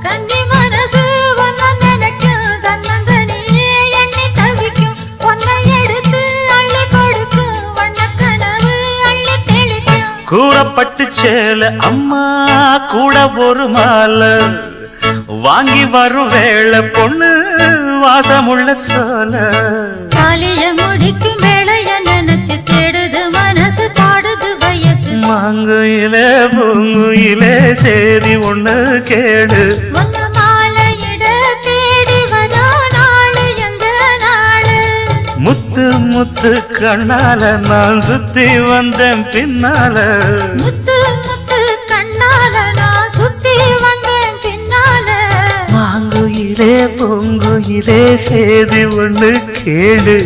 கன்னி மனசு ஒன்ன நினைக்கும் தன்னந்தனியே எண்ணி தவிக்கும் பொன்னை எடுத்து அள்ளி கொடுக்கும் வண்ண கனவு அள்ளி தெளிக்கும் கூறப்பட்டு சேல அம்மா கூட ஒரு மாலை வாங்கி வரும் வேளை பொண்ணு வாசமுள்ள சோல காலிய முடிக்கும் வேளைய நினைச்சு தேடுது மனசு பாடுது வயசு மாங்குயிலே பூங்குயிலே சேரி ஒண்ணு கேடு ஒன்ன மாலையிட தேடி வரா நாளு எந்த நாளு முத்து முத்து கண்ணால நான் சுத்தி வந்தேன் பின்னால முத்து முத்து கண்ணால நான் சுத்தி வந்தேன் பின்னால மாங்குயிலே பூங்குயிலே சேதி ஒண்ணு கேடு